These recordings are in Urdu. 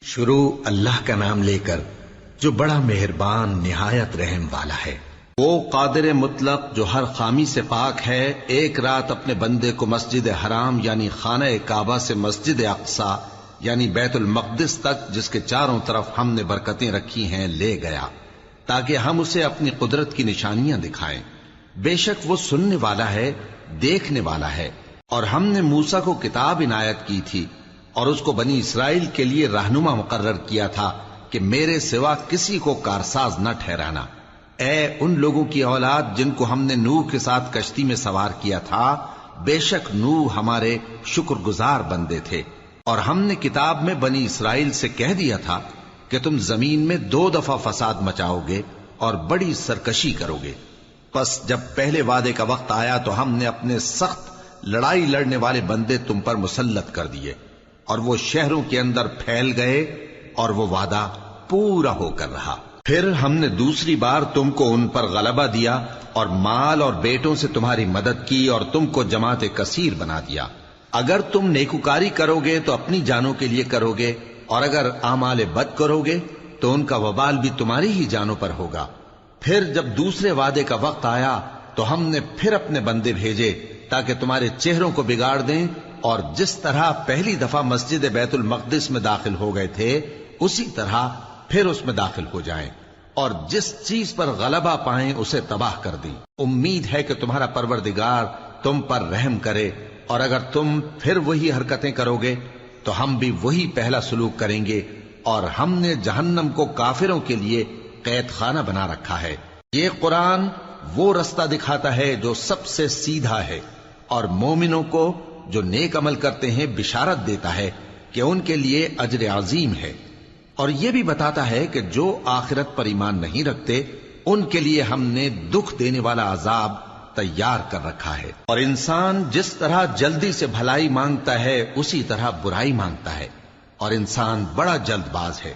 شروع اللہ کا نام لے کر جو بڑا مہربان نہایت رحم والا ہے۔ وہ قادر مطلق جو ہر خامی سے پاک ہے، ایک رات اپنے بندے کو مسجد حرام یعنی خانہ کعبہ سے مسجد اقصی یعنی بیت المقدس تک، جس کے چاروں طرف ہم نے برکتیں رکھی ہیں، لے گیا تاکہ ہم اسے اپنی قدرت کی نشانیاں دکھائیں۔ بے شک وہ سننے والا ہے، دیکھنے والا ہے۔ اور ہم نے موسیٰ کو کتاب عنایت کی تھی اور اس کو بنی اسرائیل کے لیے رہنما مقرر کیا تھا کہ میرے سوا کسی کو کارساز نہ ٹھہرانا۔ اے ان لوگوں کی اولاد جن کو ہم نے نوح کے ساتھ کشتی میں سوار کیا تھا، بے شک نوح ہمارے شکر گزار بندے تھے۔ اور ہم نے کتاب میں بنی اسرائیل سے کہہ دیا تھا کہ تم زمین میں 2 دفعہ فساد مچاؤ گے اور بڑی سرکشی کرو گے۔ پس جب پہلے وعدے کا وقت آیا تو ہم نے اپنے سخت لڑائی لڑنے والے بندے تم پر مسلط کر دیے، اور وہ شہروں کے اندر پھیل گئے، اور وہ وعدہ پورا ہو کر رہا۔ پھر ہم نے دوسری بار تم کو ان پر غلبہ دیا اور مال اور بیٹوں سے تمہاری مدد کی اور تم کو جماعت کثیر بنا دیا۔ اگر تم نیکوکاری کرو گے تو اپنی جانوں کے لیے کرو گے، اور اگر اعمال بد کرو گے تو ان کا وبال بھی تمہاری ہی جانوں پر ہوگا۔ پھر جب دوسرے وعدے کا وقت آیا تو ہم نے پھر اپنے بندے بھیجے تاکہ تمہارے چہروں کو بگاڑ دیں، اور جس طرح پہلی دفعہ مسجد بیت المقدس میں داخل ہو گئے تھے اسی طرح پھر اس میں داخل ہو جائیں، اور جس چیز پر غلبہ پائیں اسے تباہ کر دیں۔ امید ہے کہ تمہارا پروردگار تم پر رحم کرے، اور اگر تم پھر وہی حرکتیں کرو گے تو ہم بھی وہی پہلا سلوک کریں گے، اور ہم نے جہنم کو کافروں کے لیے قید خانہ بنا رکھا ہے۔ یہ قرآن وہ رستہ دکھاتا ہے جو سب سے سیدھا ہے، اور مومنوں کو جو نیک عمل کرتے ہیں بشارت دیتا ہے کہ ان کے لیے اجر عظیم ہے، اور یہ بھی بتاتا ہے کہ جو آخرت پر ایمان نہیں رکھتے ان کے لیے ہم نے دکھ دینے والا عذاب تیار کر رکھا ہے۔ اور انسان جس طرح جلدی سے بھلائی مانگتا ہے اسی طرح برائی مانگتا ہے، اور انسان بڑا جلد باز ہے۔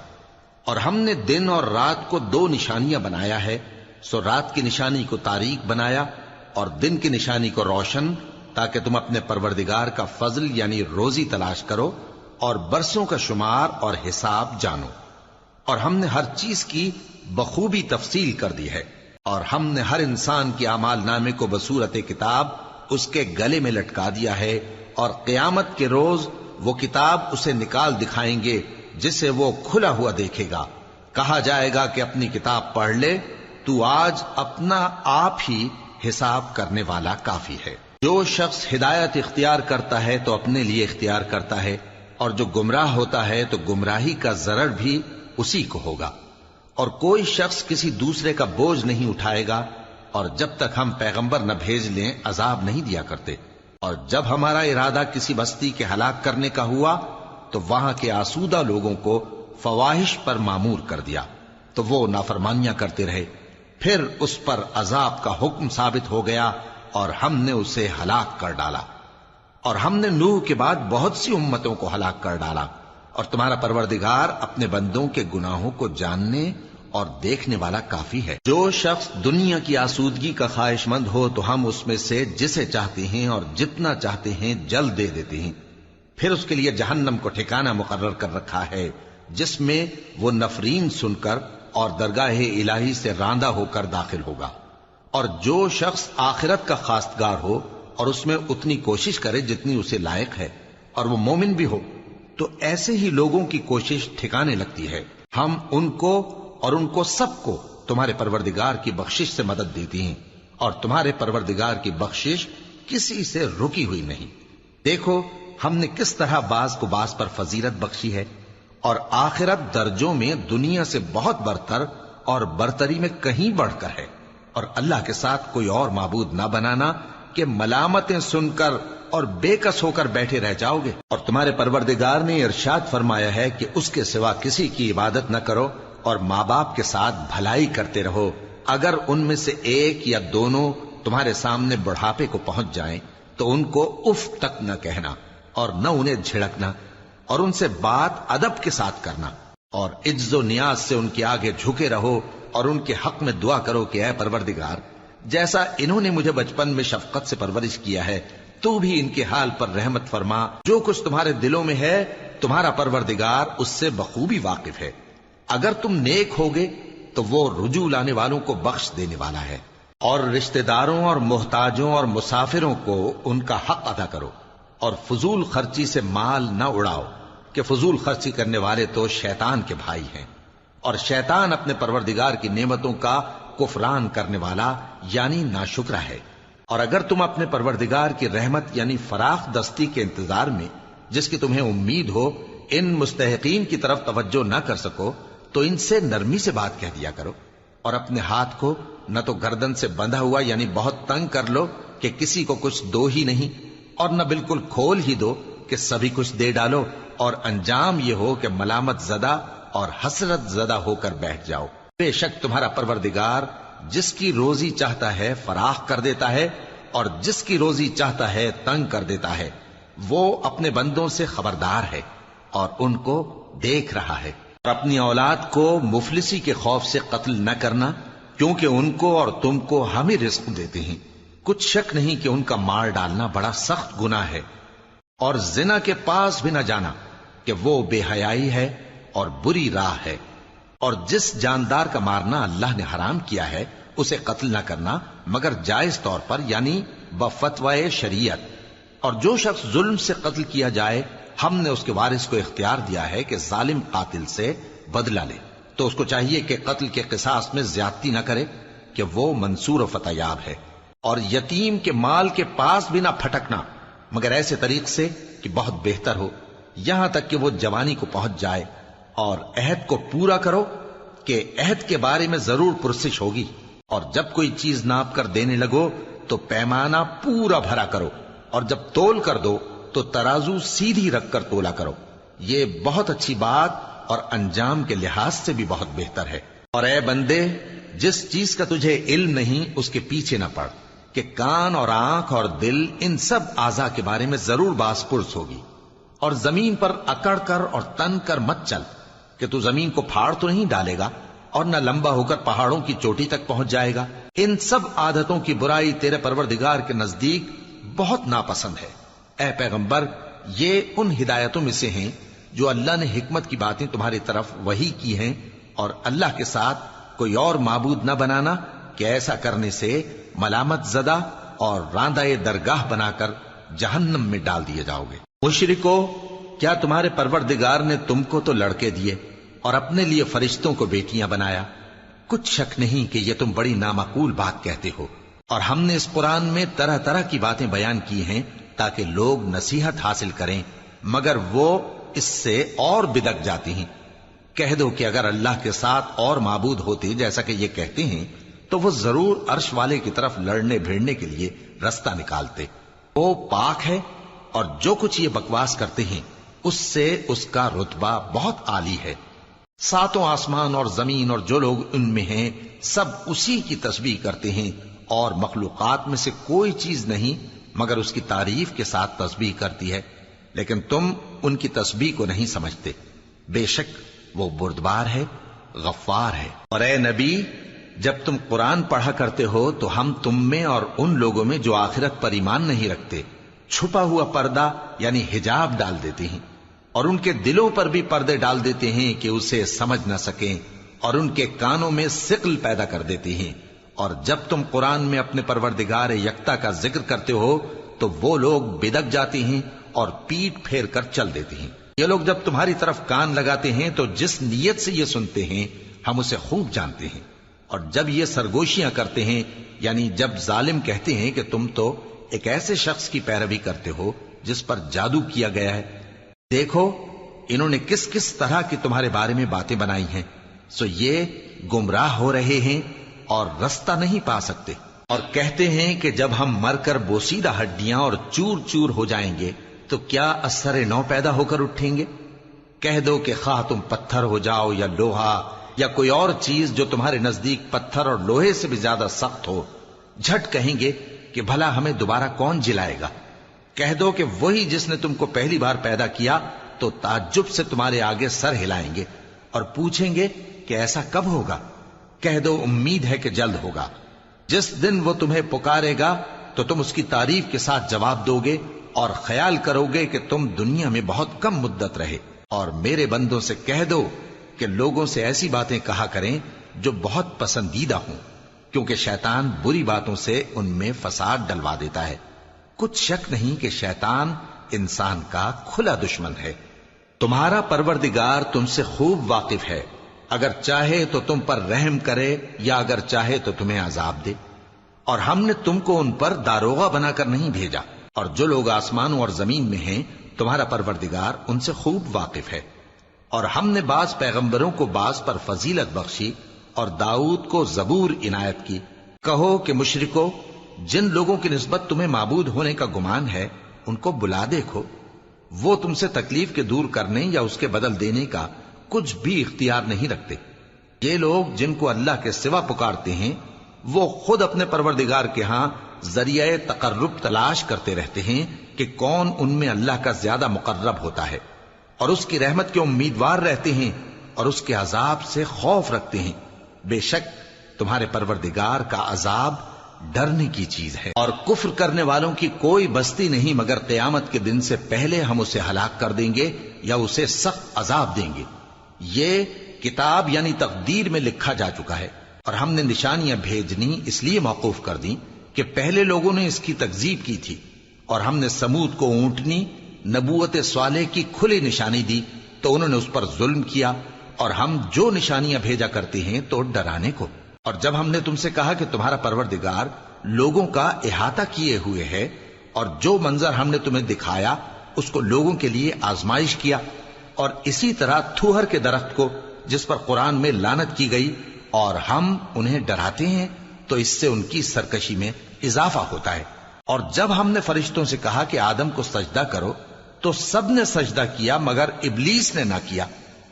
اور ہم نے دن اور رات کو 2 نشانیاں بنایا ہے، سو رات کی نشانی کو تاریک بنایا اور دن کی نشانی کو روشن، تاکہ تم اپنے پروردگار کا فضل یعنی روزی تلاش کرو اور برسوں کا شمار اور حساب جانو۔ اور ہم نے ہر چیز کی بخوبی تفصیل کر دی ہے، اور ہم نے ہر انسان کے اعمال نامے کو بصورت کتاب اس کے گلے میں لٹکا دیا ہے، اور قیامت کے روز وہ کتاب اسے نکال دکھائیں گے جسے وہ کھلا ہوا دیکھے گا۔ کہا جائے گا کہ اپنی کتاب پڑھ لے، تو آج اپنا آپ ہی حساب کرنے والا کافی ہے۔ جو شخص ہدایت اختیار کرتا ہے تو اپنے لیے اختیار کرتا ہے، اور جو گمراہ ہوتا ہے تو گمراہی کا ضرر بھی اسی کو ہوگا۔ اور کوئی شخص کسی دوسرے کا بوجھ نہیں اٹھائے گا، اور جب تک ہم پیغمبر نہ بھیج لیں عذاب نہیں دیا کرتے۔ اور جب ہمارا ارادہ کسی بستی کے ہلاک کرنے کا ہوا تو وہاں کے آسودہ لوگوں کو فواحش پر مامور کر دیا، تو وہ نافرمانیاں کرتے رہے۔ پھر اس پر عذاب کا حکم ثابت ہو گیا اور ہم نے اسے ہلاک کر ڈالا۔ اور ہم نے نوح کے بعد بہت سی امتوں کو ہلاک کر ڈالا، اور تمہارا پروردگار اپنے بندوں کے گناہوں کو جاننے اور دیکھنے والا کافی ہے۔ جو شخص دنیا کی آسودگی کا خواہش مند ہو تو ہم اس میں سے جسے چاہتے ہیں اور جتنا چاہتے ہیں جلد دے دیتے ہیں۔ پھر اس کے لیے جہنم کو ٹھکانہ مقرر کر رکھا ہے، جس میں وہ نفرین سن کر اور درگاہ الہی سے راندہ ہو کر داخل ہوگا۔ اور جو شخص آخرت کا خواستگار ہو اور اس میں اتنی کوشش کرے جتنی اسے لائق ہے، اور وہ مومن بھی ہو، تو ایسے ہی لوگوں کی کوشش ٹھکانے لگتی ہے۔ ہم ان کو اور ان کو سب کو تمہارے پروردگار کی بخشش سے مدد دیتی ہیں، اور تمہارے پروردگار کی بخشش کسی سے رکی ہوئی نہیں۔ دیکھو ہم نے کس طرح بعض کو بعض پر فضیلت بخشی ہے، اور آخرت درجوں میں دنیا سے بہت برتر اور برتری میں کہیں بڑھ کر ہے۔ اور اللہ کے ساتھ کوئی اور معبود نہ بنانا کہ ملامتیں سن کر اور بے کس ہو کر بیٹھے رہ جاؤ گے۔ اور تمہارے پروردگار نے ارشاد فرمایا ہے کہ اس کے سوا کسی کی عبادت نہ کرو، اور ماں باپ کے ساتھ بھلائی کرتے رہو۔ اگر ان میں سے ایک یا دونوں تمہارے سامنے بڑھاپے کو پہنچ جائیں تو ان کو اف تک نہ کہنا، اور نہ انہیں جھڑکنا، اور ان سے بات ادب کے ساتھ کرنا، اور عجز و نیاز سے ان کے آگے جھکے رہو، اور ان کے حق میں دعا کرو کہ اے پروردگار، جیسا انہوں نے مجھے بچپن میں شفقت سے پرورش کیا ہے، تو بھی ان کے حال پر رحمت فرما۔ جو کچھ تمہارے دلوں میں ہے تمہارا پروردگار اس سے بخوبی واقف ہے۔ اگر تم نیک ہوگے تو وہ رجوع لانے والوں کو بخش دینے والا ہے۔ اور رشتہ داروں اور محتاجوں اور مسافروں کو ان کا حق ادا کرو، اور فضول خرچی سے مال نہ اڑاؤ، کہ فضول خرچی کرنے والے تو شیطان کے بھائی ہیں، اور شیطان اپنے پروردگار کی نعمتوں کا کفران کرنے والا یعنی ناشکرا ہے۔ اور اگر تم اپنے پروردگار کی رحمت یعنی فراخ دستی کے انتظار میں، جس کی تمہیں امید ہو، ان مستحقین کی طرف توجہ نہ کر سکو تو ان سے نرمی سے بات کہہ دیا کرو، اور اپنے ہاتھ کو نہ تو گردن سے بندھا ہوا یعنی بہت تنگ کر لو کہ کسی کو کچھ دو ہی نہیں، اور نہ بالکل کھول ہی دو کہ سبھی کچھ دے ڈالو، اور انجام یہ ہو کہ ملامت زدہ اور حسرت زدہ ہو کر بیٹھ جاؤ۔ بے شک تمہارا پروردگار جس کی روزی چاہتا ہے فراخ کر دیتا ہے، اور جس کی روزی چاہتا ہے تنگ کر دیتا ہے۔ وہ اپنے بندوں سے خبردار ہے اور ان کو دیکھ رہا ہے۔ اور اپنی اولاد کو مفلسی کے خوف سے قتل نہ کرنا، کیونکہ ان کو اور تم کو ہم ہی رزق دیتے ہیں۔ کچھ شک نہیں کہ ان کا مار ڈالنا بڑا سخت گناہ ہے۔ اور زنا کے پاس بھی نہ جانا، کہ وہ بے حیائی ہے اور بری راہ ہے۔ اور جس جاندار کا مارنا اللہ نے حرام کیا ہے اسے قتل نہ کرنا مگر جائز طور پر یعنی بفتوائے شریعت۔ اور جو شخص ظلم سے قتل کیا جائے ہم نے اس کے وارث کو اختیار دیا ہے کہ ظالم قاتل سے بدلہ لے، تو اس کو چاہیے کہ قتل کے قصاص میں زیادتی نہ کرے، کہ وہ منصور و فتح یاب ہے۔ اور یتیم کے مال کے پاس بھی نہ پھٹکنا مگر ایسے طریق سے کہ بہت بہتر ہو، یہاں تک کہ وہ جوانی کو پہنچ جائے۔ اور عہد کو پورا کرو کہ عہد کے بارے میں ضرور پرسش ہوگی، اور جب کوئی چیز ناپ کر دینے لگو تو پیمانہ پورا بھرا کرو، اور جب تول کر دو تو ترازو سیدھی رکھ کر تولا کرو، یہ بہت اچھی بات اور انجام کے لحاظ سے بھی بہت بہتر ہے۔ اور اے بندے، جس چیز کا تجھے علم نہیں اس کے پیچھے نہ پڑ، کہ کان اور آنکھ اور دل ان سب اعضاء کے بارے میں ضرور باز پرس ہوگی۔ اور زمین پر اکڑ کر اور تن کر مت چل، کہ تو زمین کو پھاڑ تو نہیں ڈالے گا اور نہ لمبا ہو کر پہاڑوں کی چوٹی تک پہنچ جائے گا۔ ان سب عادتوں کی برائی تیرے پروردگار کے نزدیک بہت ناپسند ہے۔ اے پیغمبر، یہ ان ہدایتوں میں سے ہیں جو اللہ نے حکمت کی باتیں تمہاری طرف وحی کی ہیں، اور اللہ کے ساتھ کوئی اور معبود نہ بنانا، کہ ایسا کرنے سے ملامت زدہ اور راندہ درگاہ بنا کر جہنم میں ڈال دیے جاؤ گے۔ مشرکو، کیا تمہارے پروردگار نے تم کو تو لڑکے دیے اور اپنے لیے فرشتوں کو بیٹیاں بنایا؟ کچھ شک نہیں کہ یہ تم بڑی نامعقول بات کہتے ہو، اور ہم نے اس قرآن میں طرح طرح کی باتیں بیان کی ہیں تاکہ لوگ نصیحت حاصل کریں، مگر وہ اس سے اور بدک جاتی ہیں۔ کہہ دو کہ اگر اللہ کے ساتھ اور معبود ہوتے جیسا کہ یہ کہتے ہیں تو وہ ضرور عرش والے کی طرف لڑنے بھیڑنے کے لیے رستہ نکالتے۔ وہ پاک ہے، اور جو کچھ یہ بکواس کرتے ہیں اس سے اس کا رتبہ بہت عالی ہے۔ ساتوں آسمان اور زمین اور جو لوگ ان میں ہیں سب اسی کی تسبیح کرتے ہیں، اور مخلوقات میں سے کوئی چیز نہیں مگر اس کی تعریف کے ساتھ تسبیح کرتی ہے، لیکن تم ان کی تسبیح کو نہیں سمجھتے۔ بے شک وہ بردبار ہے، غفار ہے۔ اور اے نبی، جب تم قرآن پڑھا کرتے ہو تو ہم تم میں اور ان لوگوں میں جو آخرت پر ایمان نہیں رکھتے چھپا ہوا پردہ یعنی حجاب ڈال دیتے ہیں، اور ان کے دلوں پر بھی پردے ڈال دیتے ہیں کہ اسے سمجھ نہ سکیں، اور ان کے کانوں میں ثقل پیدا کر دیتے ہیں۔ اور جب تم قرآن میں اپنے پروردگار یکتا کا ذکر کرتے ہو تو وہ لوگ بدک جاتے ہیں اور پیٹ پھیر کر چل دیتے ہیں۔ یہ لوگ جب تمہاری طرف کان لگاتے ہیں تو جس نیت سے یہ سنتے ہیں ہم اسے خوب جانتے ہیں، اور جب یہ سرگوشیاں کرتے ہیں یعنی جب ظالم کہتے ہیں کہ تم تو ایک ایسے شخص کی پیروی کرتے ہو جس پر جادو کیا گیا ہے، دیکھو انہوں نے کس کس طرح کی تمہارے بارے میں باتیں بنائی ہیں، سو یہ گمراہ ہو رہے ہیں اور رستہ نہیں پا سکتے۔ اور کہتے ہیں کہ جب ہم مر کر بوسیدہ ہڈیاں اور چور چور ہو جائیں گے تو کیا اثر نو پیدا ہو کر اٹھیں گے؟ کہہ دو کہ خواہ تم پتھر ہو جاؤ یا لوہا یا کوئی اور چیز جو تمہارے نزدیک پتھر اور لوہے سے بھی زیادہ سخت ہو، جھٹ کہیں گے کہ بھلا ہمیں دوبارہ کون جلائے گا؟ کہہ دو کہ وہی جس نے تم کو پہلی بار پیدا کیا تو تعجب سے تمہارے آگے سر ہلائیں گے اور پوچھیں گے کہ ایسا کب ہوگا؟ کہہ دو امید ہے کہ جلد ہوگا۔ جس دن وہ تمہیں پکارے گا تو تم اس کی تعریف کے ساتھ جواب دو گے اور خیال کرو گے کہ تم دنیا میں بہت کم مدت رہے۔ اور میرے بندوں سے کہہ دو کہ لوگوں سے ایسی باتیں کہا کریں جو بہت پسندیدہ ہوں، کیونکہ شیطان بری باتوں سے ان میں فساد ڈلوا دیتا ہے۔ کچھ شک نہیں کہ شیطان انسان کا کھلا دشمن ہے۔ تمہارا پروردگار تم سے خوب واقف ہے، اگر چاہے تو تم پر رحم کرے یا اگر چاہے تو تمہیں عذاب دے۔ اور ہم نے تم کو ان پر داروغہ بنا کر نہیں بھیجا، اور جو لوگ آسمانوں اور زمین میں ہیں تمہارا پروردگار ان سے خوب واقف ہے۔ اور ہم نے بعض پیغمبروں کو بعض پر فضیلت بخشی اور داؤد کو زبور عنایت کی۔ کہو کہ مشرکو، جن لوگوں کی نسبت تمہیں معبود ہونے کا گمان ہے ان کو بلا دیکھو، وہ تم سے تکلیف کے دور کرنے یا اس کے بدل دینے کا کچھ بھی اختیار نہیں رکھتے۔ یہ لوگ جن کو اللہ کے سوا پکارتے ہیں وہ خود اپنے پروردگار کے ہاں ذریعہ تقرب تلاش کرتے رہتے ہیں کہ کون ان میں اللہ کا زیادہ مقرب ہوتا ہے، اور اس کی رحمت کے امیدوار رہتے ہیں اور اس کے عذاب سے خوف رکھتے ہیں۔ بے شک تمہارے پروردگار کا عذاب ڈرنے کی چیز ہے، اور کفر کرنے والوں کی کوئی بستی نہیں مگر قیامت کے دن سے پہلے ہم اسے ہلاک کر دیں گے یا اسے سخت عذاب دیں گے۔ یہ کتاب یعنی تقدیر میں لکھا جا چکا ہے، اور ہم نے نشانیاں بھیجنی اس لیے موقوف کر دیں کہ پہلے لوگوں نے اس کی تکذیب کی تھی، اور ہم نے سمود کو اونٹنی نبوت صالح کی کھلی نشانی دی تو انہوں نے اس پر ظلم کیا، اور ہم جو نشانیاں بھیجا کرتے ہیں تو ڈرانے کو۔ اور جب ہم نے تم سے کہا کہ تمہارا پروردگار لوگوں کا احاطہ کیے ہوئے ہے، اور جو منظر ہم نے تمہیں دکھایا اس کو لوگوں کے لیے آزمائش کیا، اور اسی طرح تھوہر کے درخت کو جس پر قرآن میں لعنت کی گئی، اور ہم انہیں ڈراتے ہیں تو اس سے ان کی سرکشی میں اضافہ ہوتا ہے۔ اور جب ہم نے فرشتوں سے کہا کہ آدم کو سجدہ کرو تو سب نے سجدہ کیا مگر ابلیس نے نہ کیا،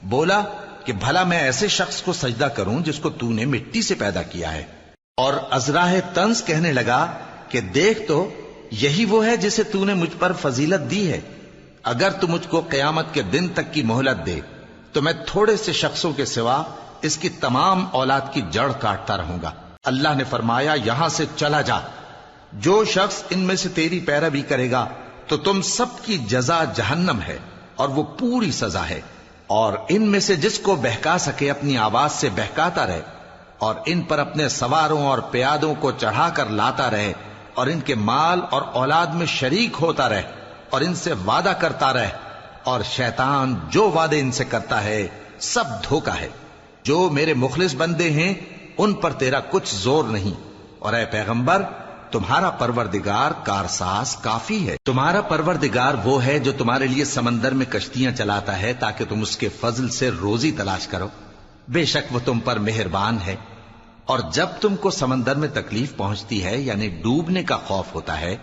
بولا کہ بھلا میں ایسے شخص کو سجدہ کروں جس کو تو نے مٹی سے پیدا کیا ہے۔ اور ازراہ طنز کہنے لگا کہ دیکھ تو یہی وہ ہے جسے تو نے مجھ پر فضیلت دی ہے، اگر تو مجھ کو قیامت کے دن تک کی مہلت دے تو میں تھوڑے سے شخصوں کے سوا اس کی تمام اولاد کی جڑ کاٹتا رہوں گا۔ اللہ نے فرمایا یہاں سے چلا جا، جو شخص ان میں سے تیری پیروی کرے گا تو تم سب کی جزا جہنم ہے، اور وہ پوری سزا ہے۔ اور ان میں سے جس کو بہکا سکے اپنی آواز سے بہکاتا رہے، اور ان پر اپنے سواروں اور پیادوں کو چڑھا کر لاتا رہے، اور ان کے مال اور اولاد میں شریک ہوتا رہے، اور ان سے وعدہ کرتا رہے، اور شیطان جو وعدے ان سے کرتا ہے سب دھوکہ ہے۔ جو میرے مخلص بندے ہیں ان پر تیرا کچھ زور نہیں، اور اے پیغمبر تمہارا پروردگار کارساز کافی ہے۔ تمہارا پروردگار وہ ہے جو تمہارے لیے سمندر میں کشتیاں چلاتا ہے تاکہ تم اس کے فضل سے روزی تلاش کرو، بے شک وہ تم پر مہربان ہے۔ اور جب تم کو سمندر میں تکلیف پہنچتی ہے یعنی ڈوبنے کا خوف ہوتا ہے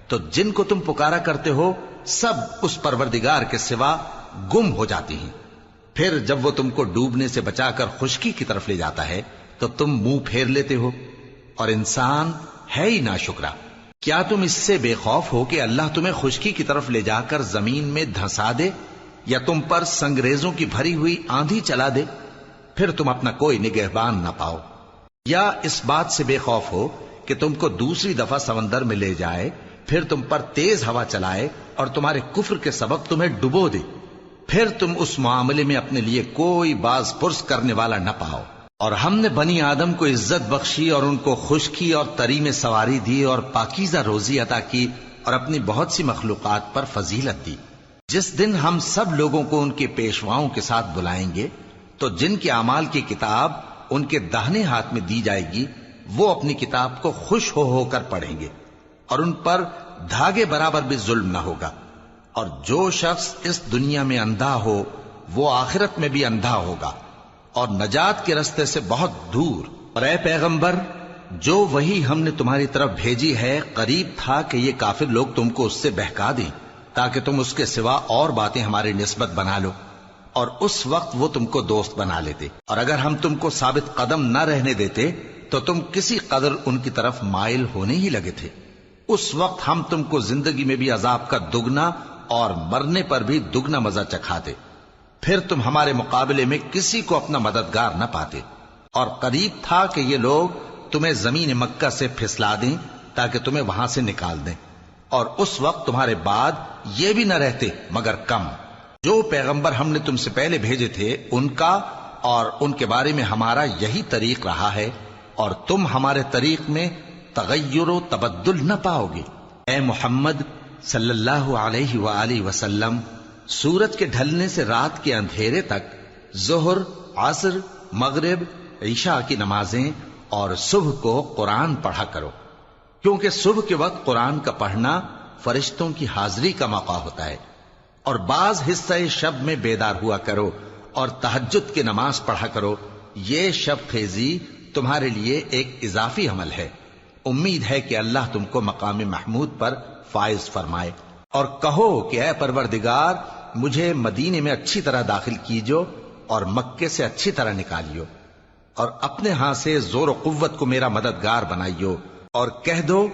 تو جن کو تم پکارا کرتے ہو سب اس پروردگار کے سوا گم ہو جاتی ہیں۔ پھر جب وہ تم کو ڈوبنے سے بچا کر خشکی کی طرف لے جاتا ہے تو تم منہ پھیر لیتے ہو، اور انسان ہے ہی ناشکرا۔ کیا تم اس سے بے خوف ہو کہ اللہ تمہیں خشکی کی طرف لے جا کر زمین میں دھنسا دے، یا تم پر سنگریزوں کی بھری ہوئی آندھی چلا دے، پھر تم اپنا کوئی نگہبان نہ پاؤ؟ یا اس بات سے بے خوف ہو کہ تم کو دوسری دفعہ سمندر میں لے جائے، پھر تم پر تیز ہوا چلائے اور تمہارے کفر کے سبب تمہیں ڈبو دے، پھر تم اس معاملے میں اپنے لیے کوئی باز پرس کرنے والا نہ پاؤ۔ اور ہم نے بنی آدم کو عزت بخشی اور ان کو خشکی اور تری میں سواری دی اور پاکیزہ روزی عطا کی اور اپنی بہت سی مخلوقات پر فضیلت دی۔ جس دن ہم سب لوگوں کو ان کے پیشواؤں کے ساتھ بلائیں گے تو جن کے اعمال کی کتاب ان کے داہنے ہاتھ میں دی جائے گی وہ اپنی کتاب کو خوش ہو کر پڑھیں گے، اور ان پر دھاگے برابر بھی ظلم نہ ہوگا۔ اور جو شخص اس دنیا میں اندھا ہو وہ آخرت میں بھی اندھا ہوگا اور نجات کے رستے سے بہت دور۔ اور اے پیغمبر جو وہی ہم نے تمہاری طرف بھیجی ہے قریب تھا کہ یہ کافر لوگ تم کو اس سے بہکا دیں تاکہ تم اس کے سوا اور باتیں ہماری نسبت بنا لو، اور اس وقت وہ تم کو دوست بنا لیتے۔ اور اگر ہم تم کو ثابت قدم نہ رہنے دیتے تو تم کسی قدر ان کی طرف مائل ہونے ہی لگے تھے۔ اس وقت ہم تم کو زندگی میں بھی عذاب کا دگنا اور مرنے پر بھی دگنا مزہ چکھاتے، پھر تم ہمارے مقابلے میں کسی کو اپنا مددگار نہ پاتے۔ اور قریب تھا کہ یہ لوگ تمہیں زمین مکہ سے پھسلا دیں تاکہ تمہیں وہاں سے نکال دیں، اور اس وقت تمہارے بعد یہ بھی نہ رہتے مگر کم۔ جو پیغمبر ہم نے تم سے پہلے بھیجے تھے ان کا اور ان کے بارے میں ہمارا یہی طریق رہا ہے، اور تم ہمارے طریق میں تغیر و تبدل نہ پاؤ گے۔ اے محمد صلی اللہ علیہ وآلہ وسلم، سورج کے ڈھلنے سے رات کے اندھیرے تک ظہر، عصر، مغرب، عشاء کی نمازیں اور صبح کو قرآن پڑھا کرو، کیونکہ صبح کے وقت قرآن کا پڑھنا فرشتوں کی حاضری کا موقع ہوتا ہے، اور بعض حصہ شب میں بیدار ہوا کرو اور تہجد کی نماز پڑھا کرو۔ یہ شب خیزی تمہارے لیے ایک اضافی عمل ہے۔ امید ہے کہ اللہ تم کو مقام محمود پر فائز فرمائے۔ اور کہو کہ اے پروردگار، مجھے مدینے میں اچھی طرح داخل کیجو اور مکے سے اچھی طرح نکالیو، اور اپنے ہاں سے زور و قوت کو میرا مددگار بنائیو، اور کہہ دو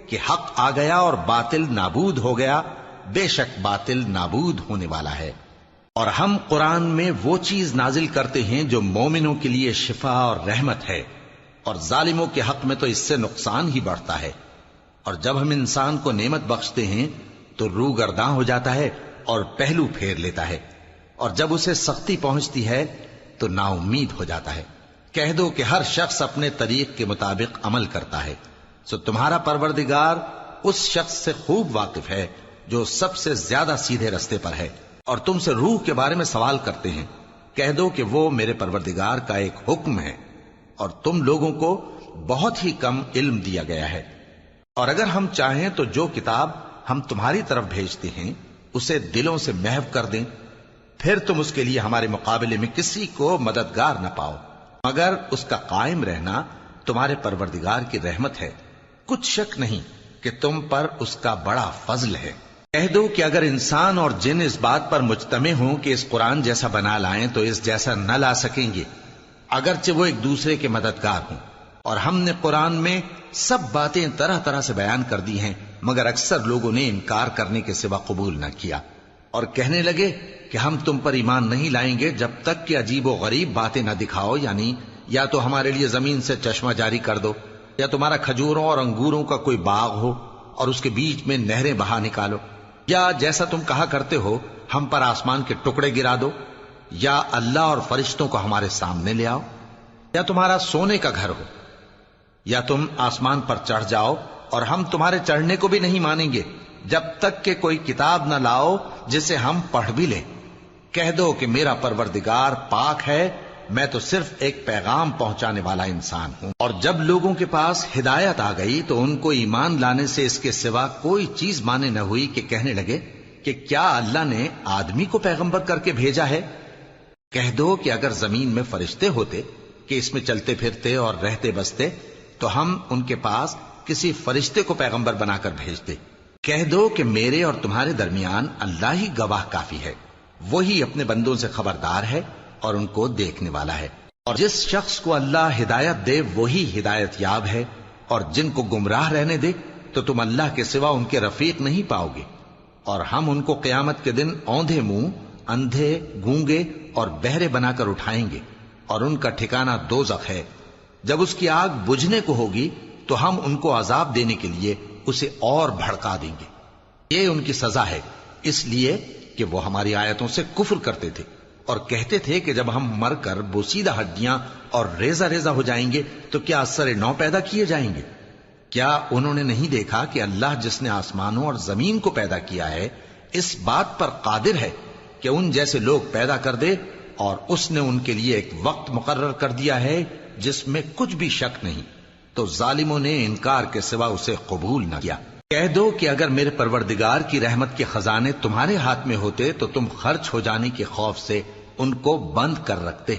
کہ حق آ گیا اور باطل نابود ہو گیا، بے شک باطل نابود ہونے والا ہے۔ اور ہم قرآن میں وہ چیز نازل کرتے ہیں جو مومنوں کے لیے شفا اور رحمت ہے، اور ظالموں کے حق میں تو اس سے نقصان ہی بڑھتا ہے۔ اور جب ہم انسان کو نعمت بخشتے ہیں تو روح گرداں ہو جاتا ہے اور پہلو پھیر لیتا ہے، اور جب اسے سختی پہنچتی ہے تو نا امید ہو جاتا ہے۔ کہہ دو کہ ہر شخص اپنے طریق کے مطابق عمل کرتا ہے، سو تمہارا پروردگار اس شخص سے خوب واقف ہے جو سب سے زیادہ سیدھے رستے پر ہے۔ اور تم سے روح کے بارے میں سوال کرتے ہیں، کہہ دو کہ وہ میرے پروردگار کا ایک حکم ہے، اور تم لوگوں کو بہت ہی کم علم دیا گیا ہے۔ اور اگر ہم چاہیں تو جو کتاب ہم تمہاری طرف بھیجتے ہیں اسے دلوں سے محو کر دیں، پھر تم اس کے لیے ہمارے مقابلے میں کسی کو مددگار نہ پاؤ، مگر اس کا قائم رہنا تمہارے پروردگار کی رحمت ہے، کچھ شک نہیں کہ تم پر اس کا بڑا فضل ہے۔ کہہ دو کہ اگر انسان اور جن اس بات پر مجتمع ہوں کہ اس قرآن جیسا بنا لائیں تو اس جیسا نہ لا سکیں گے، اگرچہ وہ ایک دوسرے کے مددگار ہوں۔ اور ہم نے قرآن میں سب باتیں طرح طرح سے بیان کر دی ہیں، مگر اکثر لوگوں نے انکار کرنے کے سوا قبول نہ کیا، اور کہنے لگے کہ ہم تم پر ایمان نہیں لائیں گے جب تک کہ عجیب و غریب باتیں نہ دکھاؤ، یعنی یا تو ہمارے لیے زمین سے چشمہ جاری کر دو، یا تمہارا کھجوروں اور انگوروں کا کوئی باغ ہو اور اس کے بیچ میں نہریں بہا نکالو، یا جیسا تم کہا کرتے ہو ہم پر آسمان کے ٹکڑے گرا دو، یا اللہ اور فرشتوں کو ہمارے سامنے لے آؤ، یا تمہارا سونے کا گھر ہو، یا تم آسمان پر چڑھ جاؤ، اور ہم تمہارے چڑھنے کو بھی نہیں مانیں گے جب تک کہ کوئی کتاب نہ لاؤ جسے ہم پڑھ بھی لیں۔ کہہ دو کہ میرا پروردگار پاک ہے، میں تو صرف ایک پیغام پہنچانے والا انسان ہوں۔ اور جب لوگوں کے پاس ہدایت آ گئی تو ان کو ایمان لانے سے اس کے سوا کوئی چیز مانے نہ ہوئی کہ کہنے لگے کہ کیا اللہ نے آدمی کو پیغمبر کر کے بھیجا ہے؟ کہہ دو کہ اگر زمین میں فرشتے ہوتے کہ اس میں چلتے پھرتے اور رہتے بستے تو ہم ان کے پاس کسی فرشتے کو پیغمبر بنا کر بھیجتے۔ کہہ دو کہ میرے اور تمہارے درمیان اللہ ہی گواہ کافی ہے، وہی اپنے بندوں سے خبردار ہے اور ان کو دیکھنے والا ہے۔ اور جس شخص کو اللہ ہدایت دے وہی ہدایت یاب ہے، اور جن کو گمراہ رہنے دے تو تم اللہ کے سوا ان کے رفیق نہیں پاؤ گے۔ اور ہم ان کو قیامت کے دن اوندھے منہ، اندھے، گونگے اور بہرے بنا کر اٹھائیں گے، اور ان کا ٹھکانہ دوزخ ہے۔ جب اس کی آگ بجھنے کو ہوگی تو ہم ان کو عذاب دینے کے لیے اسے اور بھڑکا دیں گے۔ یہ ان کی سزا ہے، اس لیے کہ وہ ہماری آیتوں سے کفر کرتے تھے اور کہتے تھے کہ جب ہم مر کر بوسیدہ ہڈیاں اور ریزہ ریزہ ہو جائیں گے تو کیا اثر نو پیدا کیے جائیں گے؟ کیا انہوں نے نہیں دیکھا کہ اللہ جس نے آسمانوں اور زمین کو پیدا کیا ہے اس بات پر قادر ہے کہ ان جیسے لوگ پیدا کر دے، اور اس نے ان کے لیے ایک وقت مقرر کر دیا ہے جس میں کچھ بھی شک نہیں، تو ظالموں نے انکار کے سوا اسے قبول نہ کیا۔ کہہ دو کہ اگر میرے پروردگار کی رحمت کے خزانے تمہارے ہاتھ میں ہوتے تو تم خرچ ہو جانے کے خوف سے ان کو بند کر رکھتے،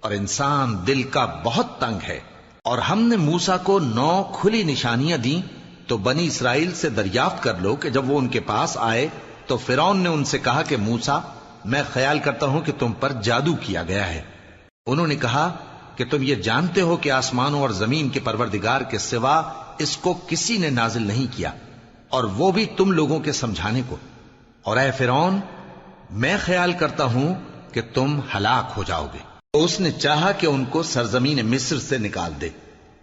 اور انسان دل کا بہت تنگ ہے۔ اور ہم نے موسیٰ کو 9 کھلی نشانیاں دیں تو بنی اسرائیل سے دریافت کر لو کہ جب وہ ان کے پاس آئے تو فرعون نے ان سے کہا کہ موسیٰ، میں خیال کرتا ہوں کہ تم پر جادو کیا گیا ہے۔ انہوں نے کہا کہ تم یہ جانتے ہو کہ آسمانوں اور زمین کے پروردگار کے سوا اس کو کسی نے نازل نہیں کیا، اور وہ بھی تم لوگوں کے سمجھانے کو۔ اور اے فرعون، میں خیال کرتا ہوں کہ تم ہلاک ہو جاؤ گے۔ تو اس نے چاہا کہ ان کو سرزمین مصر سے نکال دے،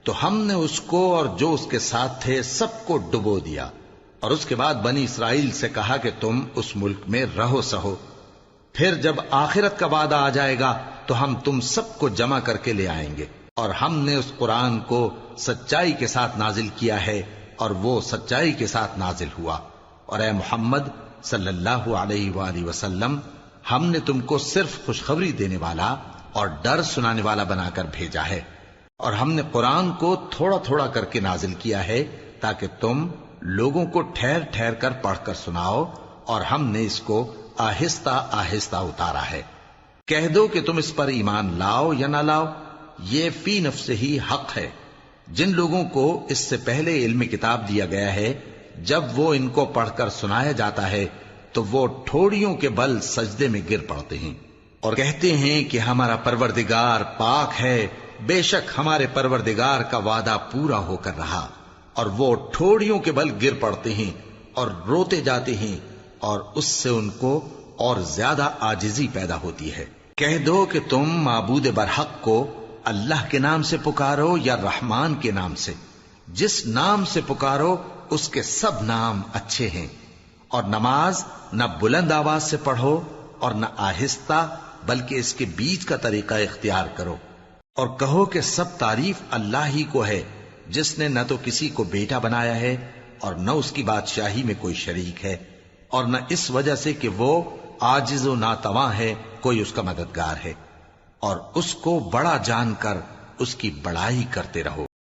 تو ہم نے اس کو اور جو اس کے ساتھ تھے سب کو ڈبو دیا، اور اس کے بعد بنی اسرائیل سے کہا کہ تم اس ملک میں رہو سہو، پھر جب آخرت کا وعدہ آ جائے گا تو ہم تم سب کو جمع کر کے لے آئیں گے، اور ہم نے اس قرآن کو سچائی کے ساتھ نازل کیا ہے اور وہ سچائی کے ساتھ نازل ہوا۔ اور اے محمد صلی اللہ علیہ وآلہ وسلم، ہم نے تم کو صرف خوشخبری دینے والا اور ڈر سنانے والا بنا کر بھیجا ہے، اور ہم نے قرآن کو تھوڑا تھوڑا کر کے نازل کیا ہے تاکہ تم لوگوں کو ٹھہر ٹھہر کر پڑھ کر سناؤ، اور ہم نے اس کو آہستہ آہستہ اتارا ہے۔ کہہ دو کہ تم اس پر ایمان لاؤ یا نہ لاؤ، یہ فی نفس ہی حق ہے۔ جن لوگوں کو اس سے پہلے علم کتاب دیا گیا ہے، جب وہ ان کو پڑھ کر سنایا جاتا ہے تو وہ ٹھوڑیوں کے بل سجدے میں گر پڑتے ہیں اور کہتے ہیں کہ ہمارا پروردگار پاک ہے، بے شک ہمارے پروردگار کا وعدہ پورا ہو کر رہا، اور وہ ٹھوڑیوں کے بل گر پڑتے ہیں اور روتے جاتے ہیں، اور اس سے ان کو اور زیادہ عاجزی پیدا ہوتی ہے۔ کہہ دو کہ تم معبود برحق کو اللہ کے نام سے پکارو یا رحمان کے نام سے، جس نام سے پکارو اس کے سب نام اچھے ہیں، اور نماز نہ بلند آواز سے پڑھو اور نہ آہستہ، بلکہ اس کے بیچ کا طریقہ اختیار کرو، اور کہو کہ سب تعریف اللہ ہی کو ہے، جس نے نہ تو کسی کو بیٹا بنایا ہے اور نہ اس کی بادشاہی میں کوئی شریک ہے، اور نہ اس وجہ سے کہ وہ عاجز و ناتواں ہے کوئی اس کا مددگار ہے، اور اس کو بڑا جان کر اس کی بڑائی کرتے رہو۔